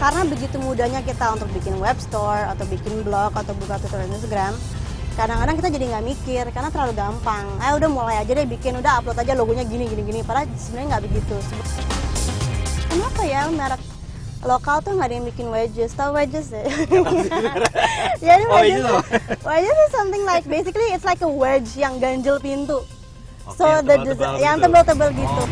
karena begitu mudahnya kita untuk bikin web store atau bikin blog atau buka tutorial Instagram, kadang-kadang kita jadi nggak mikir karena terlalu gampang. Udah mulai aja deh bikin, udah upload aja logonya gini. Padahal sebenarnya nggak begitu. Kenapa ya merek lokal tuh nggak ada yang bikin wedges? Tahu wedges ya? Jadi wedges is something like basically it's like a wedge yang ganjel pintu. So yang tebal-tebal gitu.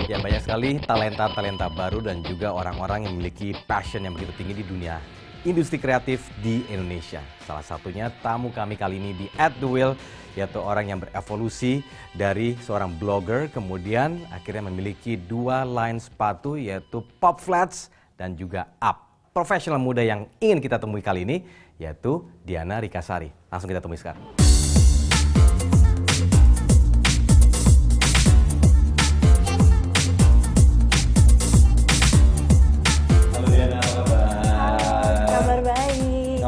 Ya, banyak sekali talenta-talenta baru dan juga orang-orang yang memiliki passion yang begitu tinggi di dunia industri kreatif di Indonesia. Salah satunya tamu kami kali ini di At The Wheel, yaitu orang yang berevolusi dari seorang blogger, kemudian akhirnya memiliki 2 line sepatu, yaitu Pop Flats dan juga Up. Profesional muda yang ingin kita temui kali ini, yaitu Diana Rikasari. Langsung kita temui sekarang.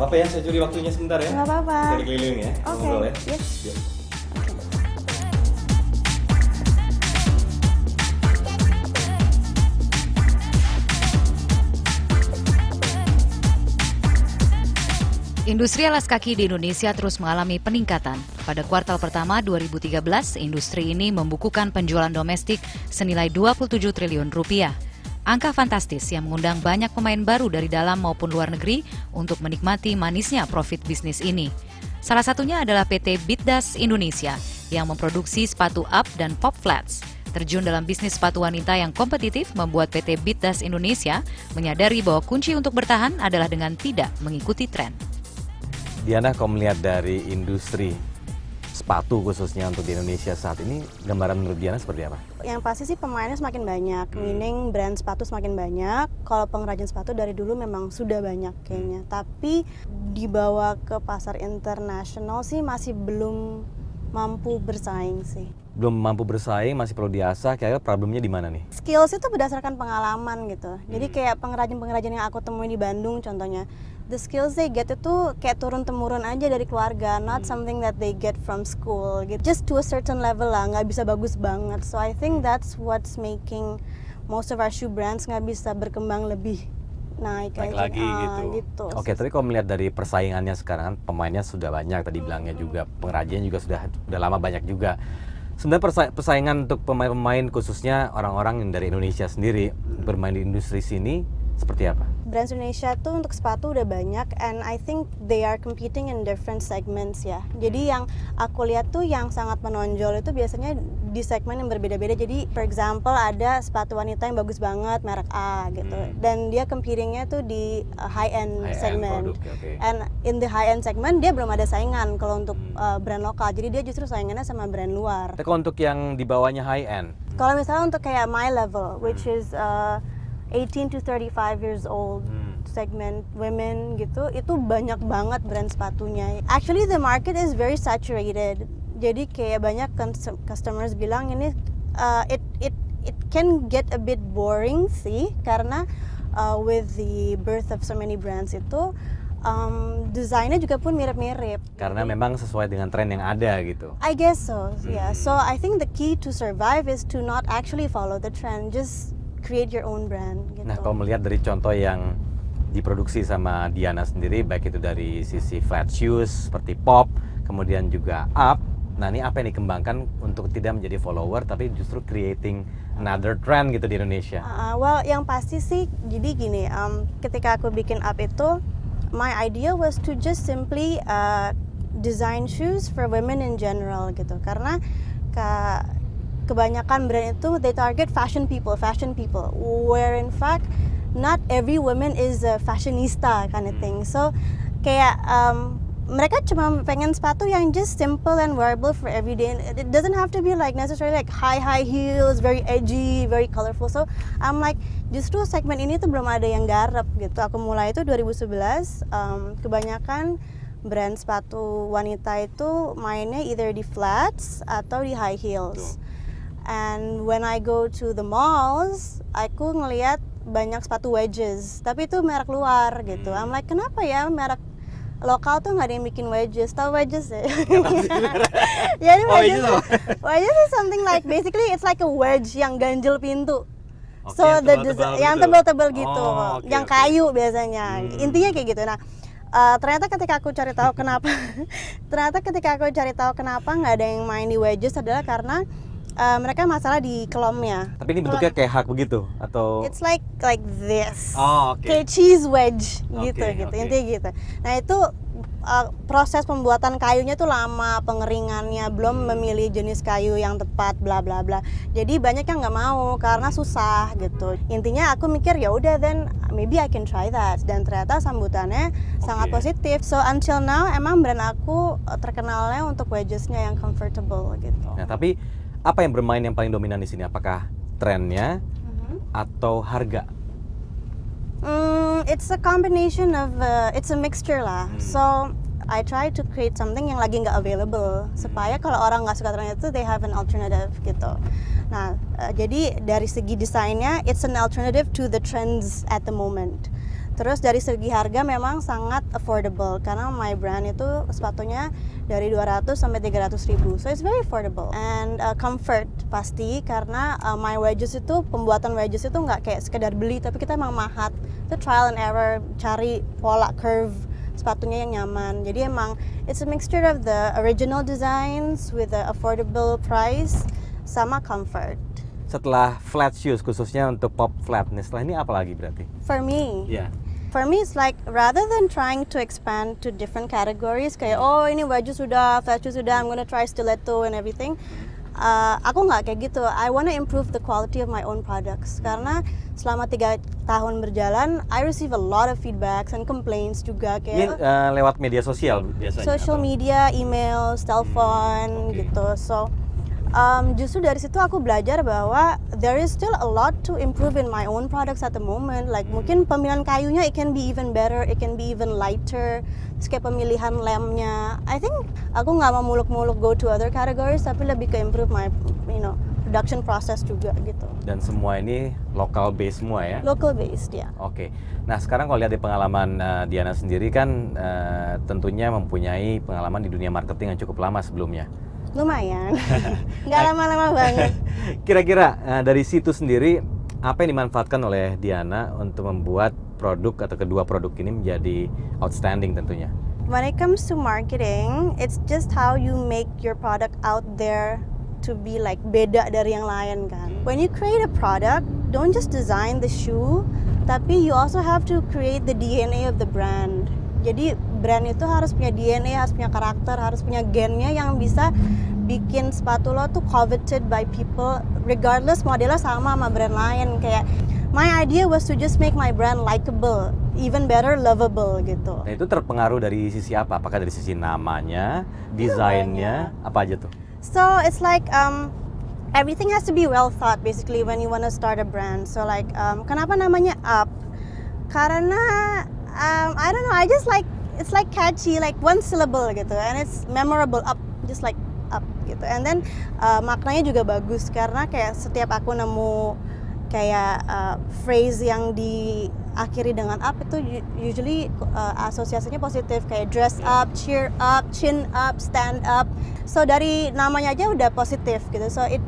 Apa ya, saya curi waktunya sebentar ya? Nggak apa-apa. Kita keliling ya, ngobrol ya. Yes. Yuk. Industri alas kaki di Indonesia terus mengalami peningkatan. Pada kuartal pertama 2013, industri ini membukukan penjualan domestik senilai 27 triliun rupiah. Angka fantastis yang mengundang banyak pemain baru dari dalam maupun luar negeri untuk menikmati manisnya profit bisnis ini. Salah satunya adalah PT Bitdas Indonesia yang memproduksi sepatu Up dan Pop Flats. Terjun dalam bisnis sepatu wanita yang kompetitif membuat PT Bitdas Indonesia menyadari bahwa kunci untuk bertahan adalah dengan tidak mengikuti tren. Diana, kalau melihat dari industri sepatu khususnya untuk di Indonesia saat ini, gambaran menurut Diana seperti apa? Yang pasti sih pemainnya semakin banyak, meaning brand sepatu semakin banyak. Kalau pengrajin sepatu dari dulu memang sudah banyak kayaknya. Tapi dibawa ke pasar internasional sih masih belum mampu bersaing sih. Belum mampu bersaing, masih perlu diasah. Kira-kira problemnya di mana nih? Skills itu berdasarkan pengalaman gitu. Jadi kayak pengrajin-pengrajin yang aku temui di Bandung contohnya, the skills they get itu kayak turun-temurun aja dari keluarga, not something that they get from school gitu. Just to a certain level lah, nggak bisa bagus banget. So I think that's what's making most of our shoe brands nggak bisa berkembang lebih naik aja. Lagi gitu. Oke, tapi kalau melihat dari persaingannya sekarang, pemainnya sudah banyak, tadi bilangnya juga, pengrajinnya juga sudah lama banyak juga. Sebenarnya persaingan untuk pemain-pemain khususnya orang-orang yang dari Indonesia sendiri bermain di industri sini seperti apa? Brands Indonesia tuh untuk sepatu udah banyak, and I think they are competing in different segments ya. Jadi yang aku lihat tuh yang sangat menonjol itu biasanya di segmen yang berbeda-beda. Jadi for example ada sepatu wanita yang bagus banget merek A gitu, dan dia competingnya tuh di high-end segment. And in the high-end segment dia belum ada saingan kalau untuk brand lokal. Jadi dia justru saingannya sama brand luar. Tapi untuk yang di bawahnya high-end? Kalau misalnya untuk kayak my level, which is 18 to 35 years old segment women gitu, itu banyak banget brand sepatunya. Actually the market is very saturated. Jadi kayak banyak customers bilang ini it can get a bit boring sih, karena with the birth of so many brands itu desainnya juga pun mirip-mirip. Karena memang sesuai dengan tren yang ada gitu. I guess so, yeah. So I think the key to survive is to not actually follow the trend, just create your own brand gitu. Nah, kalau melihat dari contoh yang diproduksi sama Diana sendiri, baik itu dari sisi flat shoes seperti Pop, kemudian juga Up. Nah, ini apa yang dikembangkan untuk tidak menjadi follower tapi justru creating another trend gitu di Indonesia? Well, yang pasti sih jadi gini, ketika aku bikin Up itu, my idea was to just simply design shoes for women in general gitu. Karena kebanyakan brand itu they target fashion people, where in fact not every woman is a fashionista kind of thing. So kayak mereka cuma pengen sepatu yang just simple and wearable for everyday. It doesn't have to be like necessarily like high heels, very edgy, very colorful. So I'm like, justru segmen ini tuh belum ada yang garap gitu. Aku mulai itu 2011, kebanyakan brand sepatu wanita itu mainnya either di flats atau di high heels. And when I go to the malls, aku ngelihat banyak sepatu wedges, tapi itu merek luar gitu. I'm like, kenapa ya merek lokal tuh nggak ada yang bikin wedges. Tahu wedges ya? Jadi Oh, wedges, itu. wedges is something like basically it's like a wedge yang ganjel pintu. Oke, So yang the tebal-tebal yang gitu. tebel-tebel gitu, Oh, oke, yang oke. kayu biasanya. Hmm. Intinya kayak gitu. Nah, ternyata ketika aku cari tahu kenapa, nggak ada yang main di wedges adalah karena mereka masalah di kelomnya. Tapi ini bentuknya kayak hak begitu atau It's like this. Oh, oke. Kayak cheese wedge Oke, gitu. oke. Intinya gitu. Nah, itu proses pembuatan kayunya tuh lama, pengeringannya, belum memilih jenis kayu yang tepat, bla bla bla. Jadi banyak yang nggak mau karena susah gitu. Intinya aku mikir ya udah, then maybe I can try that. Dan ternyata sambutannya sangat positif. So until now emang brand aku terkenalnya untuk wedgesnya yang comfortable gitu. Nah, tapi apa yang bermain yang paling dominan di sini? Apakah trennya atau harga? It's a combination of, it's a mixture lah. So I try to create something yang lagi nggak available supaya kalau orang nggak suka trend itu, they have an alternative gitu. Nah, jadi dari segi desainnya, it's an alternative to the trends at the moment. Terus dari segi harga memang sangat affordable karena my brand itu sepatunya dari 200 sampai 300 ribu, so it's very affordable. And comfort pasti karena my wedges itu, pembuatan wedges itu nggak kayak sekedar beli, tapi kita emang mahat, itu trial and error, cari pola curve sepatunya yang nyaman. Jadi emang it's a mixture of the original designs with the affordable price sama comfort. Setelah flat shoes khususnya untuk pop flat nih, setelah ini apa lagi berarti? For me, Iya. For me, it's like rather than trying to expand to different categories, kayak oh ini baju sudah, flat shoes sudah, I'm gonna try stiletto and everything. Aku nggak kayak gitu. I wanna improve the quality of my own products karena selama 3 tahun berjalan, I receive a lot of feedbacks and complaints juga Ini kayak lewat media sosial biasanya? social atau? media, emails, telepon Oke. gitu. So justru dari situ aku belajar bahwa there is still a lot to improve in my own products at the moment. Like mungkin pemilihan kayunya it can be even better, it can be even lighter. Terus kayak pemilihan lemnya. I think aku nggak mau muluk-muluk go to other categories, tapi lebih ke improve my production process juga gitu. Dan semua ini lokal base semua ya? Local based ya. Oke. Nah, sekarang kalau lihat di pengalaman Diana sendiri kan tentunya mempunyai pengalaman di dunia marketing yang cukup lama sebelumnya. Lumayan, nggak lama-lama banget. Kira-kira dari situ sendiri apa yang dimanfaatkan oleh Diana untuk membuat produk atau kedua produk ini menjadi outstanding tentunya? When it comes to marketing, it's just how you make your product out there to be like beda dari yang lain kan. When you create a product, don't just design the shoe, tapi you also have to create the DNA of the brand. Jadi brand itu harus punya DNA, harus punya karakter, harus punya gennya yang bisa bikin sepatu lo tuh coveted by people regardless modelnya sama brand lain. Kayak my idea was to just make my brand likable, even better lovable gitu. Nah, itu terpengaruh dari sisi apa? Apakah dari sisi namanya, desainnya, apa aja tuh? So it's like everything has to be well thought basically when you want to start a brand. So like kenapa namanya Up? Karena I don't know, I just like it's like catchy, like one syllable gitu, and it's memorable. Up, just like up gitu. And then maknanya juga bagus karena kayak setiap aku nemu kayak phrase yang diakhiri dengan up itu usually asosiasinya positif, kayak dress up, cheer up, chin up, stand up. So dari namanya aja udah positif gitu. So it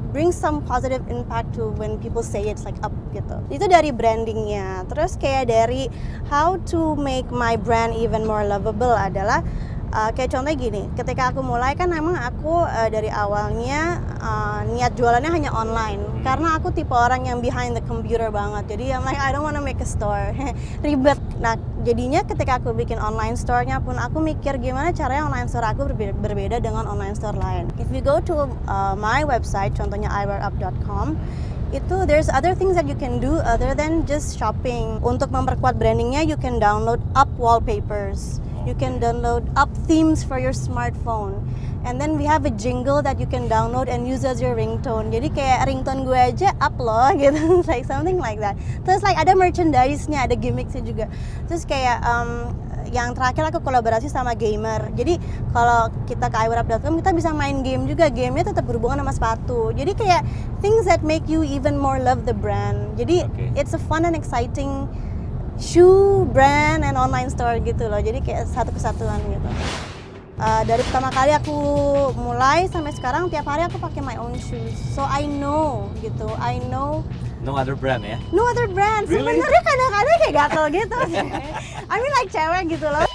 brings some positive impact to when people say it's like up gitu. Itu dari brandingnya. Terus kayak dari how to make my brand even more lovable adalah kayak contohnya gini, ketika aku mulai kan emang aku dari awalnya niat jualannya hanya online karena aku tipe orang yang behind the computer banget. Jadi I'm like I don't wanna make a store, ribet. Nah jadinya ketika aku bikin online store-nya pun aku mikir gimana caranya online store aku berbeda dengan online store lain. If you go to my website, contohnya iwearup.com, itu there's other things that you can do other than just shopping. Untuk memperkuat brandingnya, you can download Up wallpapers. You can download Up themes for your smartphone. And then we have a jingle that you can download and use as your ringtone. Jadi kayak ringtone gue aja Up loh gitu, like something like that. Terus like ada merchandise-nya, ada gimmicksnya juga. Terus kayak yang terakhir aku kolaborasi sama gamer. Jadi kalau kita ke iwearup.com kita bisa main game juga. Gamenya tetap berhubungan sama sepatu. Jadi kayak things that make you even more love the brand. Jadi it's a fun and exciting shoe brand and online store gitu loh. Jadi kayak satu kesatuan gitu. Dari pertama kali aku mulai sampai sekarang tiap hari aku pakai my own shoes. So I know gitu. I know No other brand ya? no other brand. Really? Sebenarnya kadang-kadang kayak gatel gitu. I mean like cewek gitu loh.